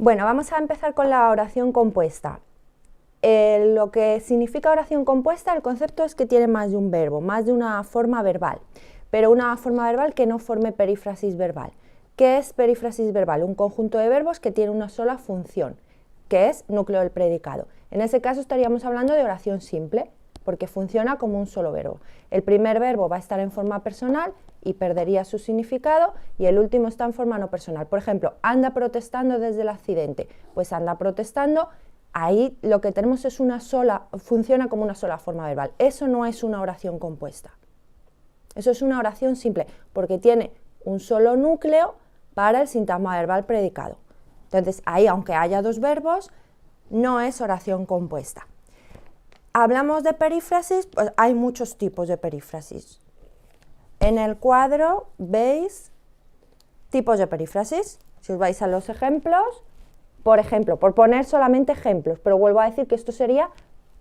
Bueno, vamos a empezar con la oración compuesta. Lo que significa oración compuesta, el concepto es que tiene más de un verbo, más de una forma verbal, pero una forma verbal que no forme perífrasis verbal. ¿Qué es perífrasis verbal? Un conjunto de verbos que tiene una sola función, que es núcleo del predicado. En ese caso estaríamos hablando de oración simple, porque funciona como un solo verbo. El primer verbo va a estar en forma personal y perdería su significado, y el último está en forma no personal. Por ejemplo, anda protestando desde el accidente. Pues anda protestando, ahí lo que tenemos es una sola, funciona como una sola forma verbal. Eso no es una oración compuesta. Eso es una oración simple, porque tiene un solo núcleo para el sintagma verbal predicado. Entonces, ahí, aunque haya dos verbos, no es oración compuesta. Hablamos de perífrasis, pues hay muchos tipos de perífrasis. En el cuadro veis tipos de perífrasis. Si os vais a los ejemplos, por ejemplo, por poner solamente ejemplos, pero vuelvo a decir que esto sería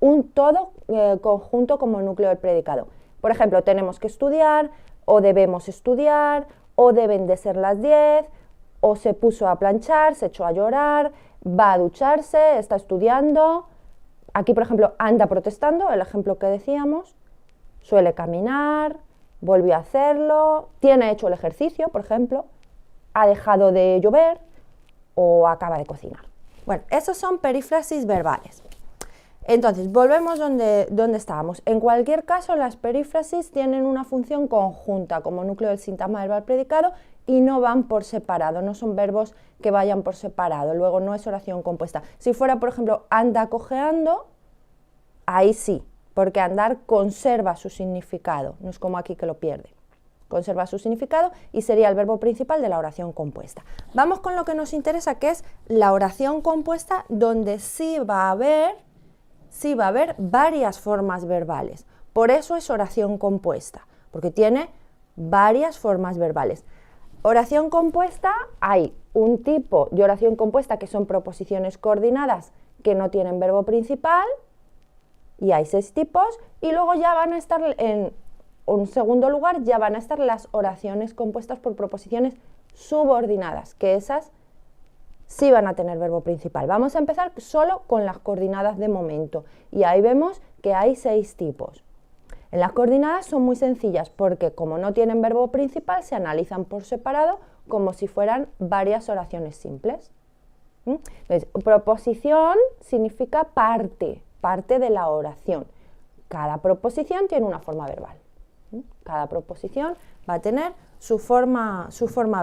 un todo conjunto como núcleo del predicado. Por ejemplo, tenemos que estudiar, o debemos estudiar, o deben de ser las 10, o se puso a planchar, se echó a llorar, va a ducharse, está estudiando. Aquí, por ejemplo, anda protestando, el ejemplo que decíamos, suele caminar, volvió a hacerlo, tiene hecho el ejercicio, por ejemplo, ha dejado de llover o acaba de cocinar. Bueno, esos son perífrasis verbales. Entonces, volvemos donde estábamos. En cualquier caso, las perífrasis tienen una función conjunta como núcleo del sintagma verbal predicado y no van por separado, no son verbos que vayan por separado, luego no es oración compuesta. Si fuera, por ejemplo, anda cojeando, ahí sí, porque andar conserva su significado, no es como aquí que lo pierde. Conserva su significado y sería el verbo principal de la oración compuesta. Vamos con lo que nos interesa, que es la oración compuesta, donde sí va a haber varias formas verbales. Por eso es oración compuesta, porque tiene varias formas verbales. Oración compuesta, hay un tipo de oración compuesta que son proposiciones coordinadas que no tienen verbo principal, y hay 6 tipos, y luego ya van a estar en un segundo lugar, ya van a estar las oraciones compuestas por proposiciones subordinadas, que esas sí van a tener verbo principal. Vamos a empezar solo con las coordinadas de momento, y ahí vemos que hay 6 tipos. En las coordinadas son muy sencillas porque como no tienen verbo principal se analizan por separado como si fueran varias oraciones simples. Entonces, proposición significa parte de la oración. Cada proposición tiene una forma verbal. Cada proposición va a tener su forma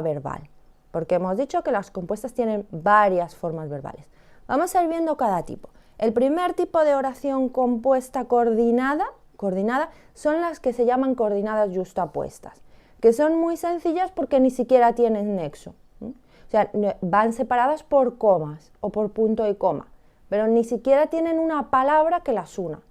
verbal, porque hemos dicho que las compuestas tienen varias formas verbales. Vamos a ir viendo cada tipo. El primer tipo de oración compuesta coordinada son las que se llaman coordinadas justapuestas, que son muy sencillas porque ni siquiera tienen nexo. O sea, van separadas por comas o por punto y coma, pero ni siquiera tienen una palabra que las una.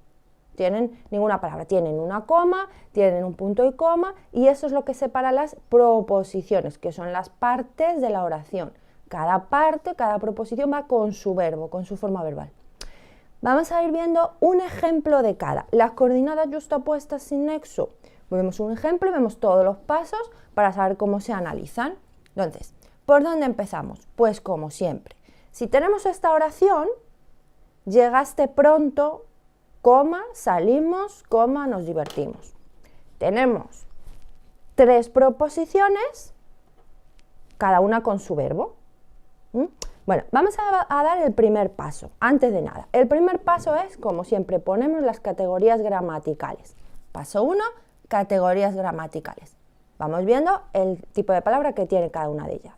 Tienen ninguna palabra, tienen una coma, tienen un punto y coma, y eso es lo que separa las proposiciones, que son las partes de la oración. Cada parte, cada proposición va con su verbo, con su forma verbal. Vamos a ir viendo un ejemplo de cada. Las coordinadas justapuestas sin nexo. Vemos un ejemplo y vemos todos los pasos para saber cómo se analizan. Entonces, ¿por dónde empezamos? Pues como siempre. Si tenemos esta oración, llegaste pronto, coma, salimos, coma, nos divertimos. Tenemos 3 proposiciones, cada una con su verbo. Bueno, vamos a dar el primer paso, antes de nada. El primer paso es, como siempre, ponemos las categorías gramaticales. Paso 1, categorías gramaticales. Vamos viendo el tipo de palabra que tiene cada una de ellas.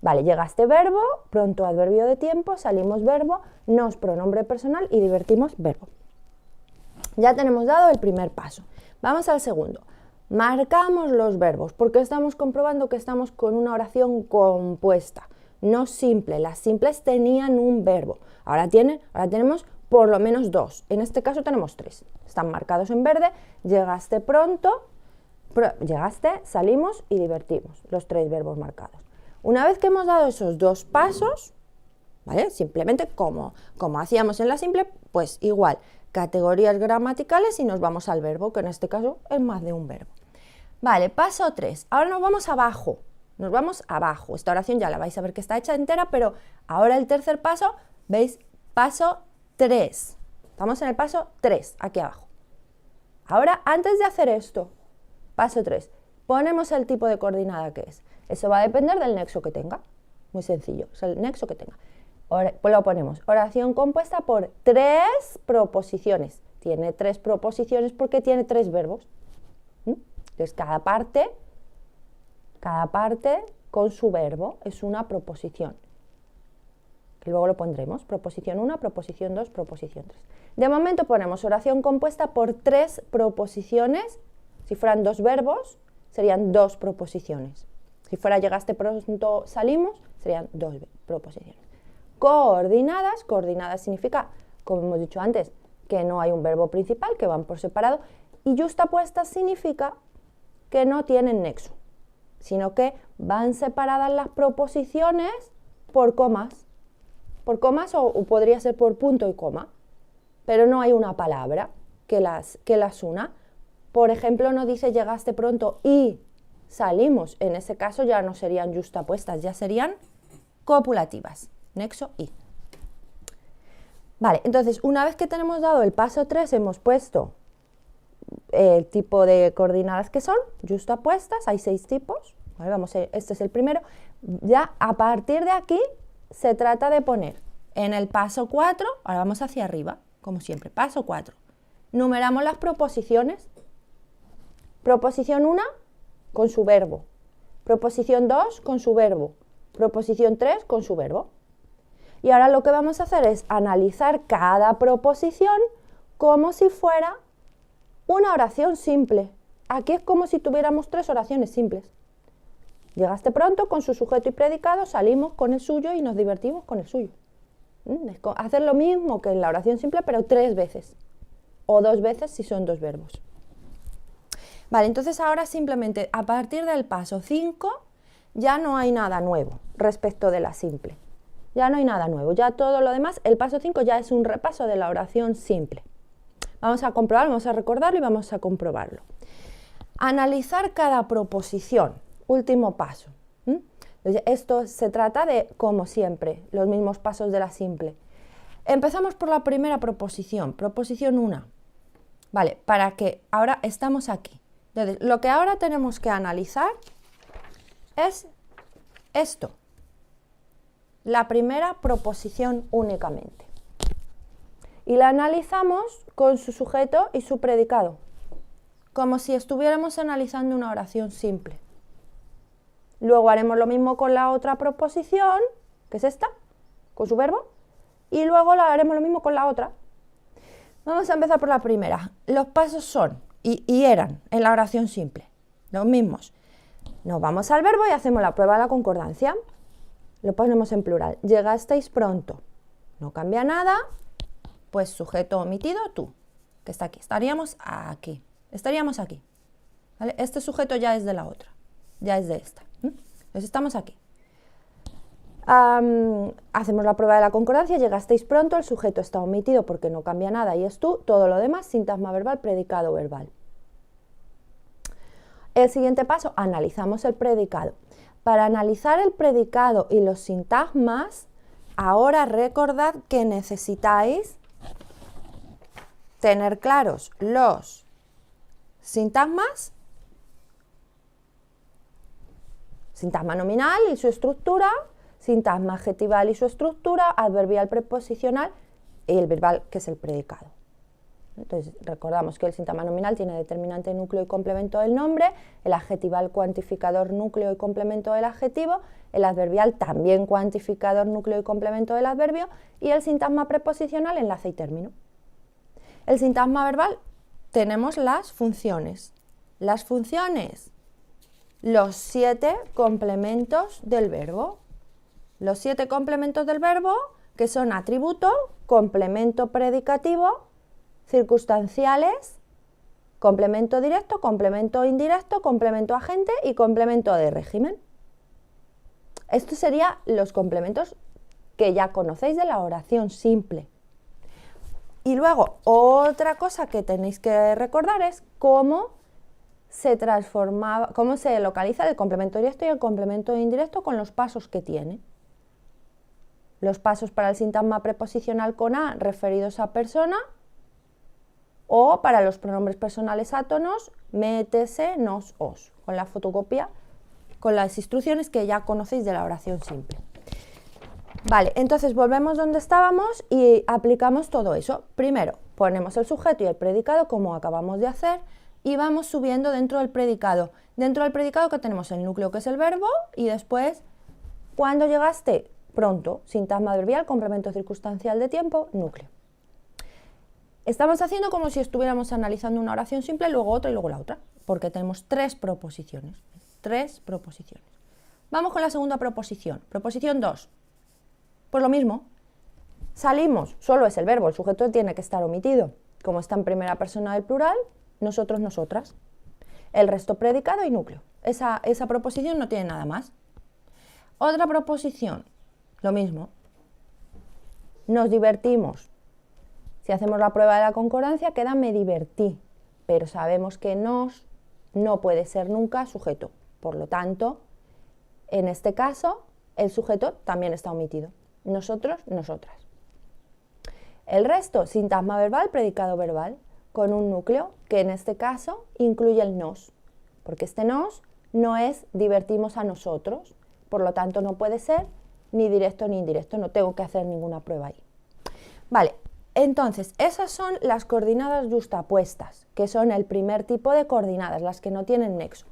Vale, llegaste verbo, pronto adverbio de tiempo, salimos verbo, nos pronombre personal y divertimos verbo. Ya tenemos dado el primer paso. Vamos al segundo. Marcamos los verbos porque estamos comprobando que estamos con una oración compuesta, no simple. Las simples tenían un verbo. Ahora tenemos por lo menos 2. En este caso tenemos 3. Están marcados en verde. Llegaste pronto, llegaste, salimos y divertimos. Los 3 verbos marcados. Una vez que hemos dado esos 2 pasos, ¿vale? Simplemente como hacíamos en la simple, pues igual, categorías gramaticales y nos vamos al verbo, que en este caso es más de un verbo. Vale, paso 3. Ahora nos vamos abajo. Nos vamos abajo. Esta oración ya la vais a ver que está hecha entera, pero ahora el tercer paso, ¿veis? Paso 3. Estamos en el paso 3, aquí abajo. Ahora, antes de hacer esto, paso 3, ponemos el tipo de coordenada que es. Eso va a depender del nexo que tenga. Muy sencillo, es el nexo que tenga. Ahora, pues lo ponemos, oración compuesta por 3 proposiciones. Tiene 3 proposiciones porque tiene 3 verbos. Entonces, cada parte con su verbo es una proposición. Que luego lo pondremos, proposición 1, proposición 2, proposición 3. De momento ponemos oración compuesta por 3 proposiciones. Si fueran 2 verbos, serían 2 proposiciones. Si fuera llegaste pronto, salimos, serían 2 proposiciones. Coordinadas, coordinadas significa, como hemos dicho antes, que no hay un verbo principal, que van por separado. Y justapuestas significa que no tienen nexo, sino que van separadas las proposiciones por comas. Por comas o podría ser por punto y coma, pero no hay una palabra que las una. Por ejemplo, no dice llegaste pronto y salimos. En ese caso ya no serían justapuestas, ya serían copulativas. Nexo y. Vale, entonces una vez que tenemos dado el paso 3, hemos puesto el tipo de coordenadas que son justapuestas, hay 6 tipos. Vale, vamos, este es el primero. Ya a partir de aquí se trata de poner en el paso 4, ahora vamos hacia arriba, como siempre, paso 4. Numeramos las proposiciones. Proposición 1 con su verbo. Proposición 2 con su verbo. Proposición 3 con su verbo. Y ahora lo que vamos a hacer es analizar cada proposición como si fuera una oración simple. Aquí es como si tuviéramos 3 oraciones simples. Llegaste pronto con su sujeto y predicado, salimos con el suyo y nos divertimos con el suyo. Hacer lo mismo que en la oración simple, pero 3 veces. O 2 veces si son 2 verbos. Vale, entonces ahora simplemente a partir del paso 5 ya no hay nada nuevo respecto de la simple. Ya no hay nada nuevo, ya todo lo demás, el paso 5 ya es un repaso de la oración simple. Vamos a comprobarlo, vamos a recordarlo y vamos a comprobarlo. Analizar cada proposición. Último paso. Esto se trata de, como siempre, los mismos pasos de la simple. Empezamos por la primera proposición, proposición 1. Vale, para que ahora estamos aquí. Entonces, lo que ahora tenemos que analizar es esto. La primera proposición únicamente. Y la analizamos con su sujeto y su predicado, como si estuviéramos analizando una oración simple. Luego haremos lo mismo con la otra proposición, que es esta, con su verbo, y luego haremos lo mismo con la otra. Vamos a empezar por la primera. Los pasos son, y eran en la oración simple, los mismos. Nos vamos al verbo y hacemos la prueba de la concordancia. Lo ponemos en plural. Llegasteis pronto. No cambia nada, pues sujeto omitido, tú, que está aquí. Estaríamos aquí. Estaríamos aquí. ¿Vale? Este sujeto ya es de la otra, ya es de esta. Entonces estamos aquí. Hacemos la prueba de la concordancia, llegasteis pronto, el sujeto está omitido porque no cambia nada y es tú, todo lo demás, sintagma verbal, predicado verbal. El siguiente paso, analizamos el predicado. Para analizar el predicado y los sintagmas, ahora recordad que necesitáis tener claros los sintagmas, sintagma nominal y su estructura, sintagma adjetival y su estructura, adverbial preposicional y el verbal, que es el predicado. Entonces, recordamos que el sintagma nominal tiene determinante, núcleo y complemento del nombre, el adjetival cuantificador, núcleo y complemento del adjetivo, el adverbial también cuantificador, núcleo y complemento del adverbio, y el sintagma preposicional, enlace y término. El sintagma verbal, tenemos las funciones. Las funciones, los 7 complementos del verbo. Los 7 complementos del verbo, que son atributo, complemento predicativo, circunstanciales, complemento directo, complemento indirecto, complemento agente y complemento de régimen. Estos serían los complementos que ya conocéis de la oración simple. Y luego, otra cosa que tenéis que recordar es cómo se transformaba, cómo se localiza el complemento directo y el complemento indirecto con los pasos que tiene. Los pasos para el sintagma preposicional con a referidos a persona, o para los pronombres personales átonos, me, tese, nos, os, con la fotocopia, con las instrucciones que ya conocéis de la oración simple. Vale, entonces volvemos donde estábamos y aplicamos todo eso. Primero, ponemos el sujeto y el predicado, como acabamos de hacer, y vamos subiendo dentro del predicado. Dentro del predicado que tenemos el núcleo, que es el verbo, y después, cuando llegaste, pronto, sintagma adverbial, complemento circunstancial de tiempo, núcleo. Estamos haciendo como si estuviéramos analizando una oración simple, luego otra y luego la otra, porque tenemos tres proposiciones. Vamos con la segunda proposición. Proposición 2. Pues lo mismo. Salimos, solo es el verbo, el sujeto tiene que estar omitido. Como está en primera persona del plural, nosotros, nosotras. El resto predicado y núcleo. Esa proposición no tiene nada más. Otra proposición, lo mismo. Nos divertimos. Si hacemos la prueba de la concordancia, queda me divertí, pero sabemos que nos no puede ser nunca sujeto. Por lo tanto, en este caso, el sujeto también está omitido. Nosotros, nosotras. El resto, sintagma verbal, predicado verbal, con un núcleo que en este caso incluye el nos, porque este nos no es divertimos a nosotros, por lo tanto no puede ser ni directo ni indirecto, no tengo que hacer ninguna prueba ahí. Vale. Entonces, esas son las coordenadas yuxtapuestas, que son el primer tipo de coordenadas, las que no tienen nexo.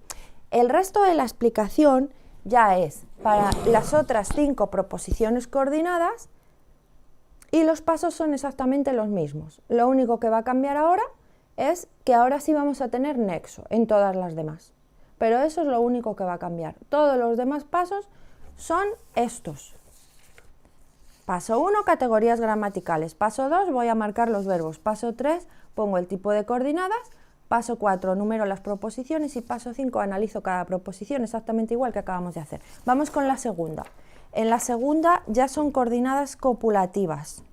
El resto de la explicación ya es para las otras 5 proposiciones coordinadas y los pasos son exactamente los mismos. Lo único que va a cambiar ahora es que ahora sí vamos a tener nexo en todas las demás. Pero eso es lo único que va a cambiar. Todos los demás pasos son estos. Paso 1, categorías gramaticales. Paso 2, voy a marcar los verbos. Paso 3, pongo el tipo de coordenadas. Paso 4, numero las proposiciones. Y paso 5, analizo cada proposición, exactamente igual que acabamos de hacer. Vamos con la segunda. En la segunda ya son coordenadas copulativas.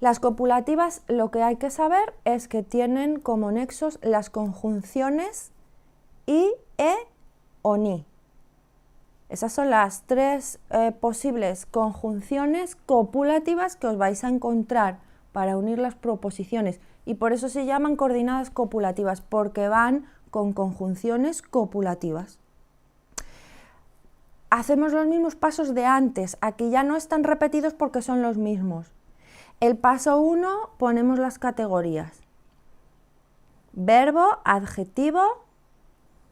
Las copulativas, lo que hay que saber es que tienen como nexos las conjunciones y, o, ni. Esas son las 3 posibles conjunciones copulativas que os vais a encontrar para unir las proposiciones y por eso se llaman coordenadas copulativas, porque van con conjunciones copulativas. Hacemos los mismos pasos de antes, aquí ya no están repetidos porque son los mismos. El paso 1 ponemos las categorías. Verbo, adjetivo,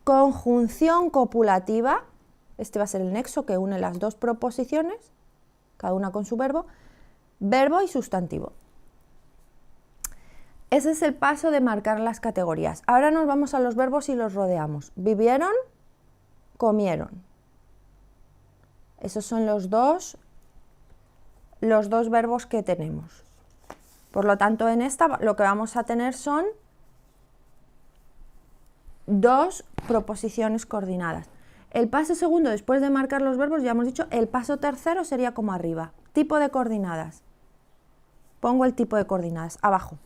conjunción copulativa. Este va a ser el nexo que une las dos proposiciones, cada una con su verbo, verbo y sustantivo. Ese es el paso de marcar las categorías. Ahora nos vamos a los verbos y los rodeamos. Vivieron, comieron. Esos son los dos verbos que tenemos. Por lo tanto, en esta lo que vamos a tener son 2 proposiciones coordinadas. El paso segundo, después de marcar los verbos, ya hemos dicho, el paso tercero sería como arriba. Tipo de coordenadas. Pongo el tipo de coordenadas abajo.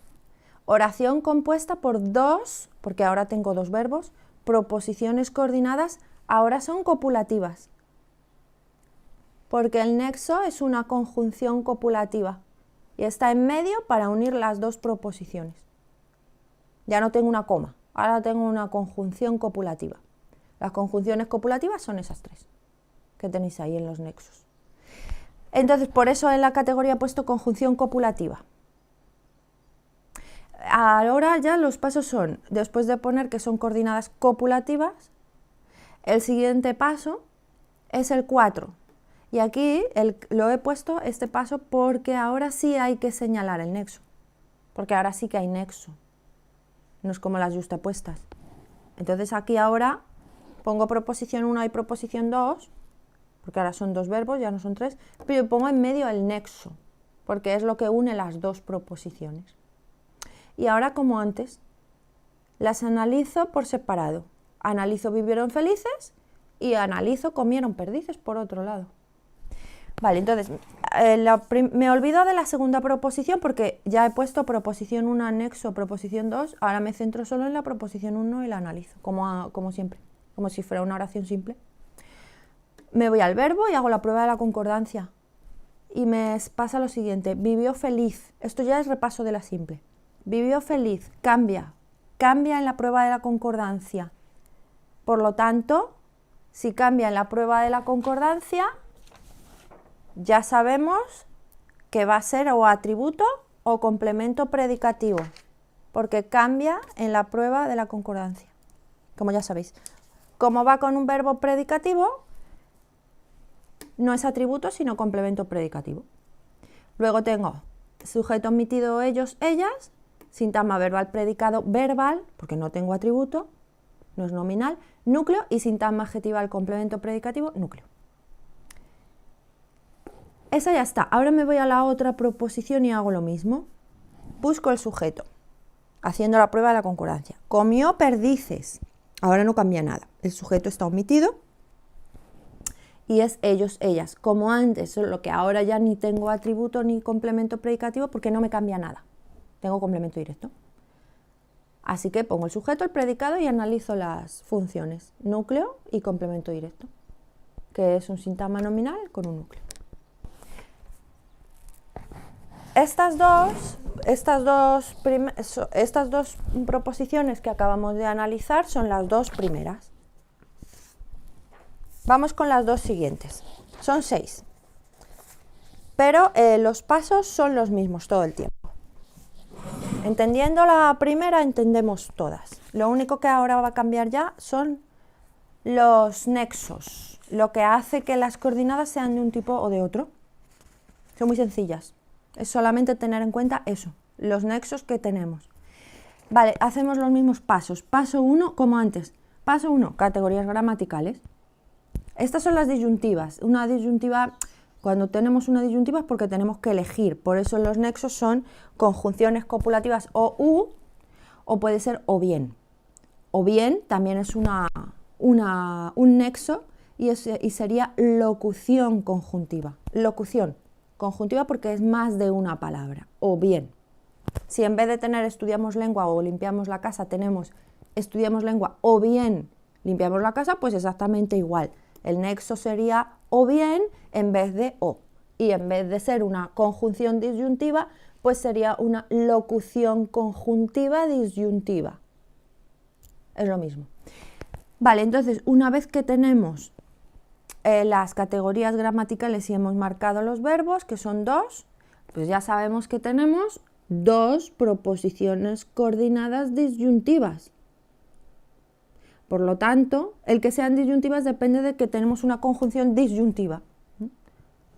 Oración compuesta por 2, porque ahora tengo 2 verbos, proposiciones coordinadas, ahora son copulativas. Porque el nexo es una conjunción copulativa y está en medio para unir las 2 proposiciones. Ya no tengo una coma, ahora tengo una conjunción copulativa. Las conjunciones copulativas son esas 3 que tenéis ahí en los nexos. Entonces, por eso en la categoría he puesto conjunción copulativa. Ahora ya los pasos son, después de poner que son coordenadas copulativas, el siguiente paso es el 4. Y aquí lo he puesto este paso porque ahora sí hay que señalar el nexo. Porque ahora sí que hay nexo. No es como las yuxtapuestas. Entonces aquí ahora pongo proposición 1 y proposición 2, porque ahora son 2 verbos, ya no son 3, pero pongo en medio el nexo, porque es lo que une las 2 proposiciones. Y ahora, como antes, las analizo por separado. Analizo vivieron felices y analizo comieron perdices por otro lado. Vale, entonces, me olvido de la segunda proposición porque ya he puesto proposición 1 anexo, proposición 2, ahora me centro solo en la proposición 1 y la analizo, como siempre, como si fuera una oración simple. Me voy al verbo y hago la prueba de la concordancia. Y me pasa lo siguiente, vivió feliz, esto ya es repaso de la simple. Vivió feliz, cambia en la prueba de la concordancia. Por lo tanto, si cambia en la prueba de la concordancia, ya sabemos que va a ser o atributo o complemento predicativo, porque cambia en la prueba de la concordancia, como ya sabéis. Como va con un verbo predicativo, no es atributo, sino complemento predicativo. Luego tengo sujeto omitido ellos, ellas, sintagma verbal predicado verbal, porque no tengo atributo, no es nominal, núcleo, y sintagma adjetival complemento predicativo, núcleo. Esa ya está. Ahora me voy a la otra proposición y hago lo mismo. Busco el sujeto, haciendo la prueba de la concordancia. Comió perdices. Ahora no cambia nada. El sujeto está omitido y es ellos, ellas. Como antes, solo que ahora ya ni tengo atributo ni complemento predicativo porque no me cambia nada. Tengo complemento directo. Así que pongo el sujeto, el predicado y analizo las funciones. Núcleo y complemento directo, que es un sintagma nominal con un núcleo. Estas dos proposiciones que acabamos de analizar son las dos primeras. Vamos con las dos siguientes. Son 6. Pero los pasos son los mismos todo el tiempo. Entendiendo la primera, entendemos todas. Lo único que ahora va a cambiar ya son los nexos, lo que hace que las coordenadas sean de un tipo o de otro. Son muy sencillas. Es solamente tener en cuenta eso, los nexos que tenemos. Vale, hacemos los mismos pasos. Paso 1, como antes. Paso 1, categorías gramaticales. Estas son las disyuntivas. Una disyuntiva, cuando tenemos una disyuntiva es porque tenemos que elegir. Por eso los nexos son conjunciones copulativas o u, o puede ser o bien. O bien también es un nexo y sería locución conjuntiva. Locución conjuntiva porque es más de una palabra, o bien. Si en vez de tener estudiamos lengua o limpiamos la casa, tenemos estudiamos lengua o bien limpiamos la casa, pues exactamente igual. El nexo sería o bien en vez de o. Y en vez de ser una conjunción disyuntiva, pues sería una locución conjuntiva disyuntiva. Es lo mismo. Vale, entonces, una vez que tenemos las categorías gramaticales y hemos marcado los verbos, que son 2, pues ya sabemos que tenemos 2 proposiciones coordinadas disyuntivas. Por lo tanto, el que sean disyuntivas depende de que tenemos una conjunción disyuntiva.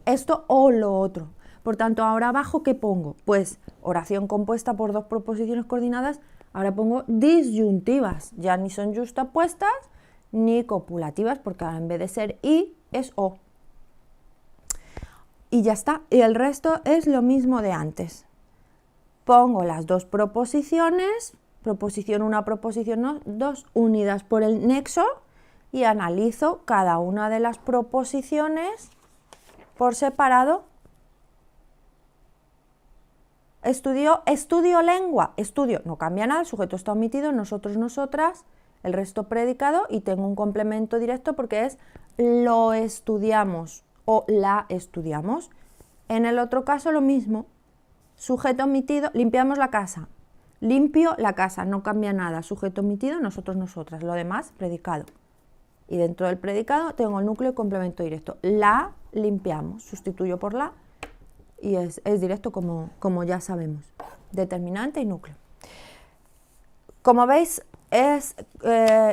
Esto o lo otro. Por tanto, ahora abajo, ¿qué pongo? Pues oración compuesta por 2 proposiciones coordinadas, ahora pongo disyuntivas. Ya ni son justapuestas ni copulativas, porque ahora en vez de ser i, es o. Y ya está. Y el resto es lo mismo de antes. Pongo las 2 proposiciones, proposición 1, proposición 2, unidas por el nexo, y analizo cada una de las proposiciones por separado. Estudio lengua, estudio, no cambia nada, el sujeto está omitido, nosotros, nosotras, el resto predicado, y tengo un complemento directo porque es lo estudiamos o la estudiamos. En el otro caso lo mismo, sujeto omitido, limpiamos la casa, limpio la casa, no cambia nada, sujeto omitido, nosotros, nosotras, lo demás predicado. Y dentro del predicado tengo el núcleo y complemento directo, la limpiamos, sustituyo por la y es directo como ya sabemos, determinante y núcleo. Como veis, es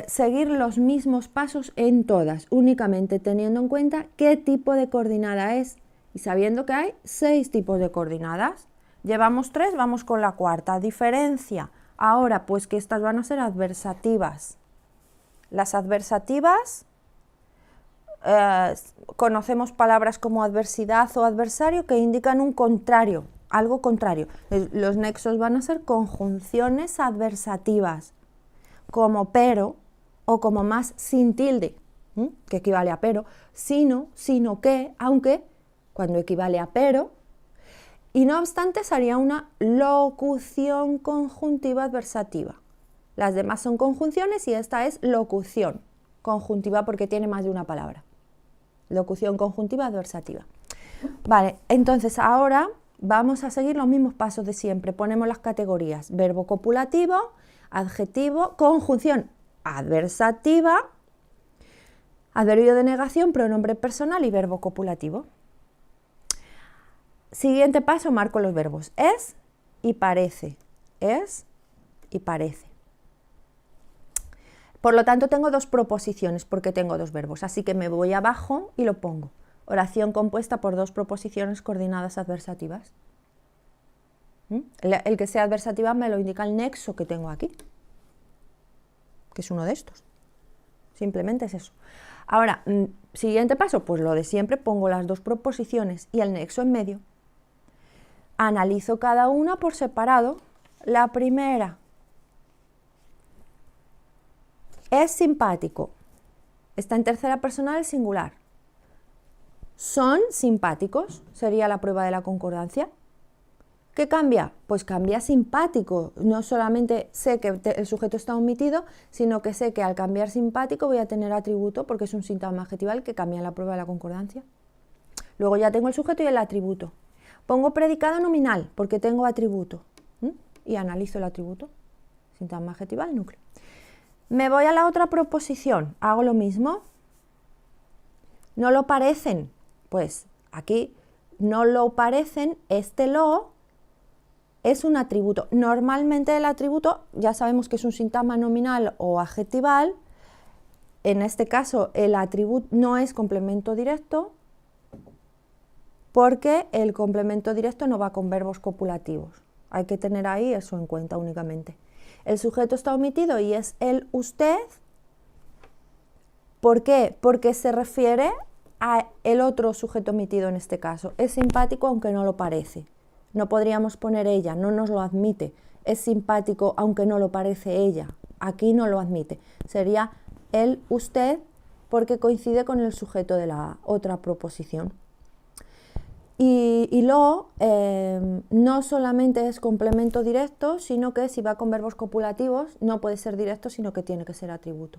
seguir los mismos pasos en todas, únicamente teniendo en cuenta qué tipo de coordenada es y sabiendo que hay 6 tipos de coordenadas. Llevamos 3, vamos con la cuarta. Diferencia. Ahora, pues que estas van a ser adversativas. Las adversativas, conocemos palabras como adversidad o adversario que indican un contrario, algo contrario. Los nexos van a ser conjunciones adversativas, como pero o como más sin tilde, que equivale a pero, sino que, aunque, cuando equivale a pero, y no obstante sería una locución conjuntiva adversativa. Las demás son conjunciones y esta es locución conjuntiva porque tiene más de una palabra. Locución conjuntiva adversativa. Vale, entonces ahora vamos a seguir los mismos pasos de siempre. Ponemos las categorías: verbo copulativo, adjetivo, conjunción adversativa, adverbio de negación, pronombre personal y verbo copulativo. Siguiente paso, marco los verbos. Es y parece. Es y parece. Por lo tanto, tengo dos proposiciones porque tengo dos verbos. Así que me voy abajo y lo pongo. Oración compuesta por dos proposiciones coordinadas adversativas. El que sea adversativa me lo indica el nexo que tengo aquí, que es uno de estos. Simplemente es eso. Ahora, siguiente paso, pues lo de siempre, pongo las dos proposiciones y el nexo en medio. Analizo cada una por separado. La primera, es simpático. Está en tercera persona del singular. Son simpáticos, sería la prueba de la concordancia. ¿Qué cambia? Pues cambia simpático. No solamente sé que el sujeto está omitido, sino que sé que al cambiar simpático voy a tener atributo porque es un sintagma adjetival que cambia la prueba de la concordancia. Luego ya tengo el sujeto y el atributo. Pongo predicado nominal porque tengo atributo y analizo el atributo. Sintagma adjetival, núcleo. Me voy a la otra proposición, hago lo mismo. ¿No lo parecen? Pues aquí no lo parecen, este lo es un atributo. Normalmente el atributo ya sabemos que es un sintagma nominal o adjetival. En este caso el atributo no es complemento directo porque el complemento directo no va con verbos copulativos. Hay que tener ahí eso en cuenta únicamente. El sujeto está omitido y es el usted. ¿Por qué? Porque se refiere a el otro sujeto omitido en este caso. Es simpático aunque no lo parece. No podríamos poner ella, no nos lo admite. Es simpático aunque no lo parece ella. Aquí no lo admite. Sería el usted porque coincide con el sujeto de la otra proposición. Y lo no solamente es complemento directo, sino que si va con verbos copulativos no puede ser directo, sino que tiene que ser atributo.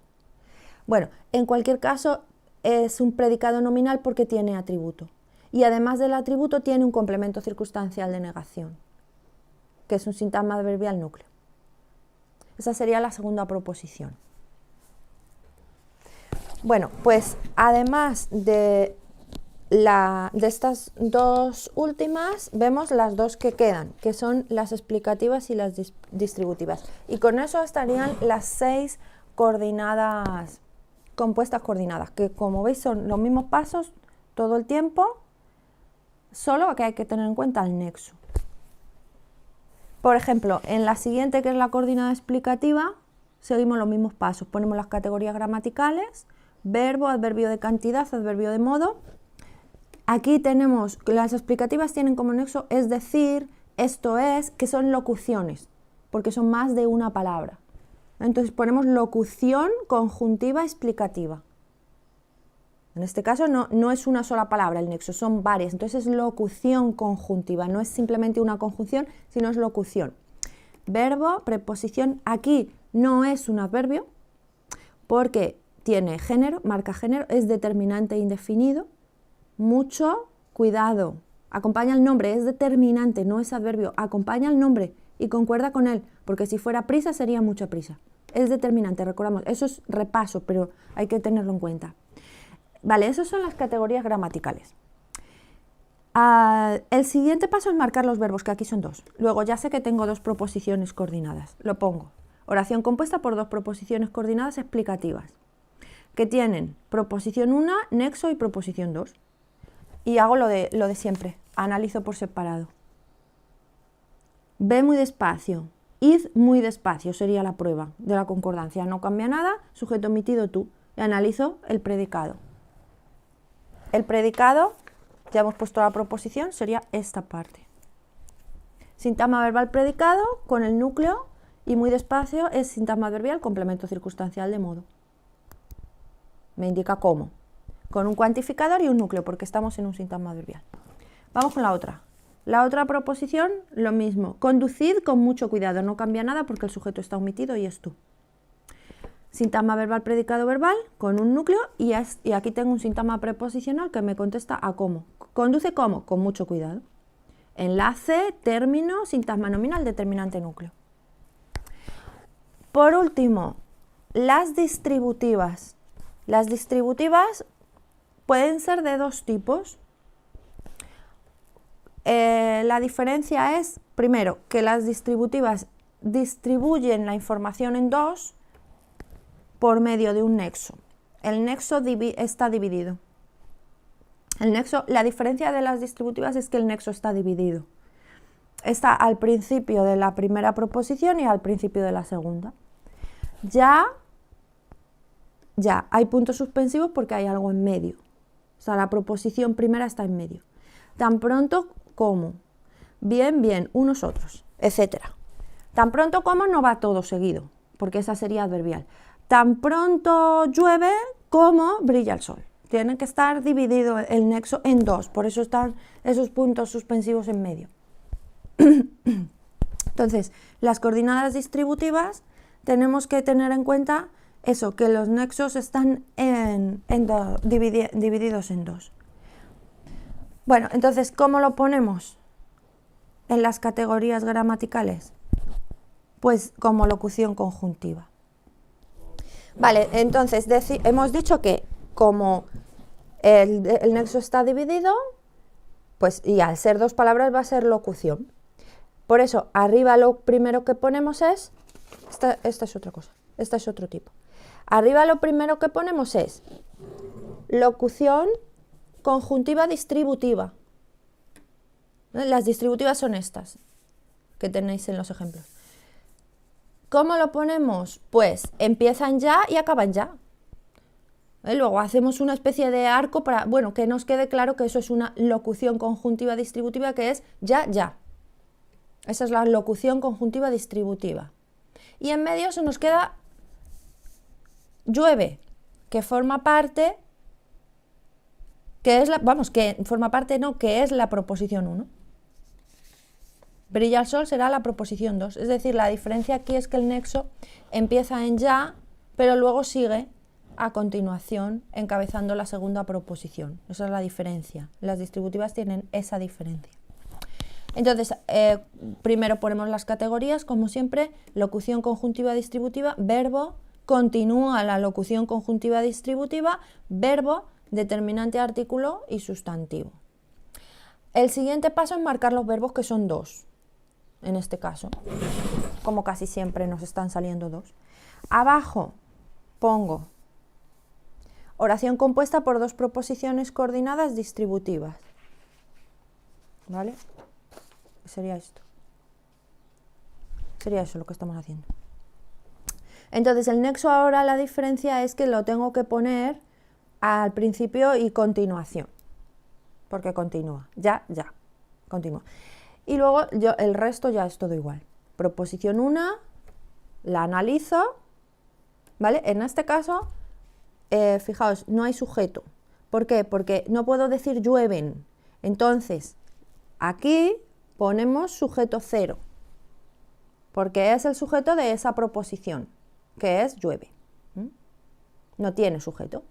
Bueno, en cualquier caso es un predicado nominal porque tiene atributo. Y además del atributo tiene un complemento circunstancial de negación, que es un sintagma adverbial núcleo. Esa sería la segunda proposición. Bueno, pues además de estas dos últimas, vemos las dos que quedan, que son las explicativas y las distributivas. Y con eso estarían las 6 coordinadas, compuestas coordinadas, que como veis son los mismos pasos todo el tiempo, solo que hay que tener en cuenta el nexo. Por ejemplo, en la siguiente, que es la coordinada explicativa, seguimos los mismos pasos. Ponemos las categorías gramaticales, verbo, adverbio de cantidad, adverbio de modo. Aquí tenemos, las explicativas tienen como nexo es decir, esto es, que son locuciones, porque son más de una palabra. Entonces ponemos locución conjuntiva explicativa. En este caso no es una sola palabra el nexo, son varias. Entonces es locución conjuntiva, no es simplemente una conjunción, sino es locución. Verbo, preposición, aquí no es un adverbio, porque tiene género, marca género, es determinante indefinido. Mucho cuidado, acompaña el nombre, es determinante, no es adverbio, acompaña el nombre y concuerda con él, porque si fuera prisa sería mucha prisa. Es determinante, recordamos, eso es repaso, pero hay que tenerlo en cuenta. Vale, esas son las categorías gramaticales. El siguiente paso es marcar los verbos, que aquí son 2. Luego ya sé que tengo 2 proposiciones coordinadas, lo pongo. Oración compuesta por 2 proposiciones coordinadas explicativas, que tienen proposición 1, nexo y proposición 2. Y hago lo de siempre, analizo por separado. Ve muy despacio, id muy despacio sería la prueba de la concordancia. No cambia nada, sujeto omitido tú. Y analizo el predicado. El predicado, ya hemos puesto la proposición, sería esta parte. Sintagma verbal predicado con el núcleo y muy despacio es sintagma adverbial complemento circunstancial de modo. Me indica cómo. Con un cuantificador y un núcleo, porque estamos en un sintagma adverbial. Vamos con la otra. La otra proposición, lo mismo. Conducid con mucho cuidado. No cambia nada porque el sujeto está omitido y es tú. Sintagma verbal, predicado verbal, con un núcleo y aquí tengo un sintagma preposicional que me contesta a cómo. Conduce cómo, con mucho cuidado. Enlace, término, sintagma nominal, determinante, núcleo. Por último, las distributivas. Las distributivas pueden ser de dos tipos. La diferencia es, primero, que las distributivas distribuyen la información en dos por medio de un nexo. El nexo está dividido. La diferencia de las distributivas es que el nexo está dividido. Está al principio de la primera proposición y al principio de la segunda. Ya hay puntos suspensivos porque hay algo en medio. O sea, la proposición primera está en medio. Tan pronto como, bien, unos otros, etc. Tan pronto como no va todo seguido, porque esa sería adverbial. Tan pronto llueve como brilla el sol. Tiene que estar dividido el nexo en dos, por eso están esos puntos suspensivos en medio. Entonces, las coordenadas distributivas tenemos que tener en cuenta eso, que los nexos están divididos en dos. Bueno, entonces, ¿cómo lo ponemos en las categorías gramaticales? Pues como locución conjuntiva. Vale, entonces hemos dicho que como el nexo está dividido, pues y al ser dos palabras va a ser locución. Por eso, arriba lo primero que ponemos es, esta es otra cosa, esta es otro tipo. Arriba lo primero que ponemos es locución conjuntiva distributiva. Las distributivas son estas, que tenéis en los ejemplos. ¿Cómo lo ponemos? Pues empiezan ya y acaban ya. Luego hacemos una especie de arco para, bueno, que nos quede claro que eso es una locución conjuntiva distributiva, que es ya. Esa es la locución conjuntiva distributiva. Y en medio se nos queda llueve, que forma parte, que es la proposición 1. Brilla el sol será la proposición 2. Es decir, la diferencia aquí es que el nexo empieza en ya, pero luego sigue a continuación encabezando la segunda proposición. Esa es la diferencia. Las distributivas tienen esa diferencia. Entonces, primero ponemos las categorías, como siempre, locución conjuntiva distributiva, verbo, continúa la locución conjuntiva distributiva, verbo, determinante, artículo y sustantivo. El siguiente paso es marcar los verbos, que son dos, en este caso, como casi siempre nos están saliendo dos. Abajo pongo oración compuesta por dos proposiciones coordinadas distributivas. ¿Vale? Sería esto. Sería eso lo que estamos haciendo. Entonces, el nexo ahora, la diferencia es que lo tengo que poner al principio y continuación, porque continúa, ya, continúa. Y luego el resto ya es todo igual. Proposición 1, la analizo, ¿vale? En este caso, fijaos, no hay sujeto. ¿Por qué? Porque no puedo decir llueven. Entonces, aquí ponemos sujeto 0, porque es el sujeto de esa proposición, que es llueve. No tiene sujeto.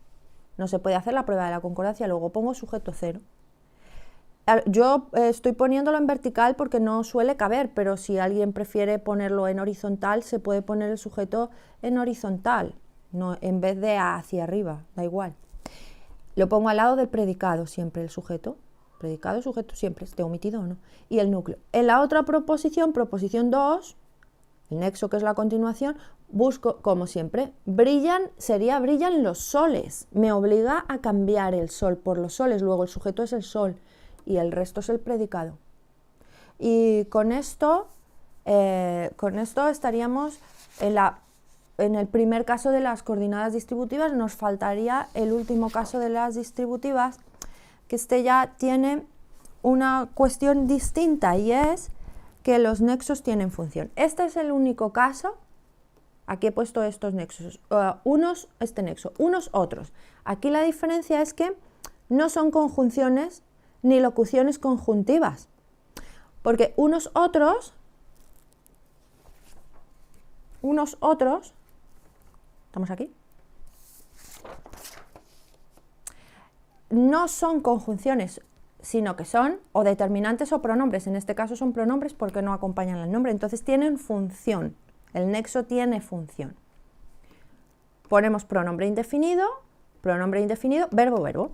No se puede hacer la prueba de la concordancia, luego pongo sujeto 0. Yo estoy poniéndolo en vertical porque no suele caber, pero si alguien prefiere ponerlo en horizontal, se puede poner el sujeto en horizontal, no, en vez de hacia arriba, da igual. Lo pongo al lado del predicado siempre, el sujeto. Predicado, sujeto, siempre, esté omitido o no. Y el núcleo. En la otra proposición, proposición 2, el nexo, que es la continuación, busco, como siempre, brillan los soles. Me obliga a cambiar el sol por los soles. Luego el sujeto es el sol y el resto es el predicado. Y con esto estaríamos en el primer caso de las coordenadas distributivas. Nos faltaría el último caso de las distributivas, que este ya tiene una cuestión distinta, y es que los nexos tienen función. Este es el único caso. Aquí he puesto estos nexos, este nexo, unos otros. Aquí la diferencia es que no son conjunciones ni locuciones conjuntivas, porque unos otros, ¿estamos aquí? No son conjunciones, sino que son o determinantes o pronombres. En este caso son pronombres porque no acompañan al nombre, entonces tienen función. El nexo tiene función. Ponemos pronombre indefinido, verbo, verbo.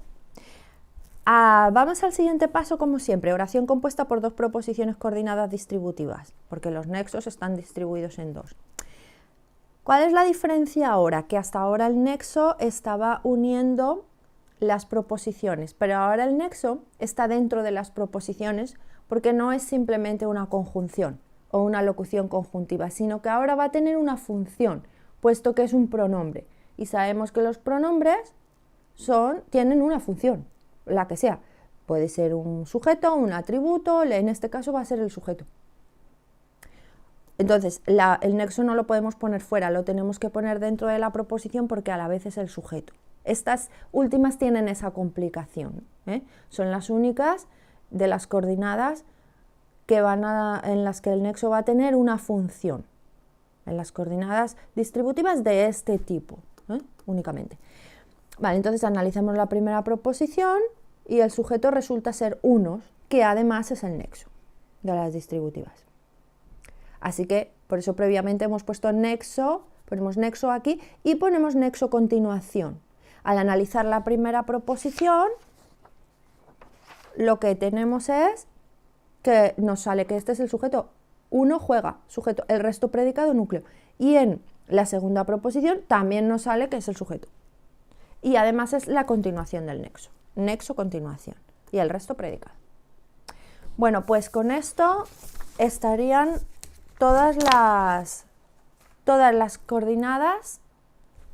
Vamos al siguiente paso, como siempre, oración compuesta por dos proposiciones coordinadas distributivas, porque los nexos están distribuidos en dos. ¿Cuál es la diferencia ahora? Que hasta ahora el nexo estaba uniendo las proposiciones, pero ahora el nexo está dentro de las proposiciones porque no es simplemente una conjunción o una locución conjuntiva, sino que ahora va a tener una función, puesto que es un pronombre. Y sabemos que los pronombres tienen una función, la que sea. Puede ser un sujeto, un atributo, en este caso va a ser el sujeto. Entonces, el nexo no lo podemos poner fuera, lo tenemos que poner dentro de la proposición porque a la vez es el sujeto. Estas últimas tienen esa complicación, ¿eh? Son las únicas de las coordinadas en las que el nexo va a tener una función, en las coordenadas distributivas de este tipo, únicamente. Vale, entonces analizamos la primera proposición y el sujeto resulta ser unos, que además es el nexo de las distributivas. Así que por eso previamente hemos puesto nexo, ponemos nexo aquí y ponemos nexo continuación. Al analizar la primera proposición, lo que tenemos es que nos sale que este es el sujeto. Uno juega, sujeto, el resto predicado, núcleo. Y en la segunda proposición también nos sale que es el sujeto. Y además es la continuación del nexo. Nexo, continuación. Y el resto predicado. Bueno, pues con esto estarían todas las coordinadas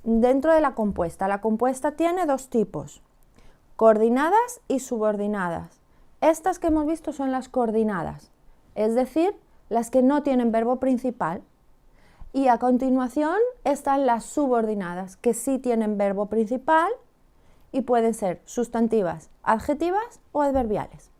dentro de la compuesta. La compuesta tiene dos tipos, coordinadas y subordinadas. Estas que hemos visto son las coordinadas, es decir, las que no tienen verbo principal. Y a continuación están las subordinadas, que sí tienen verbo principal y pueden ser sustantivas, adjetivas o adverbiales.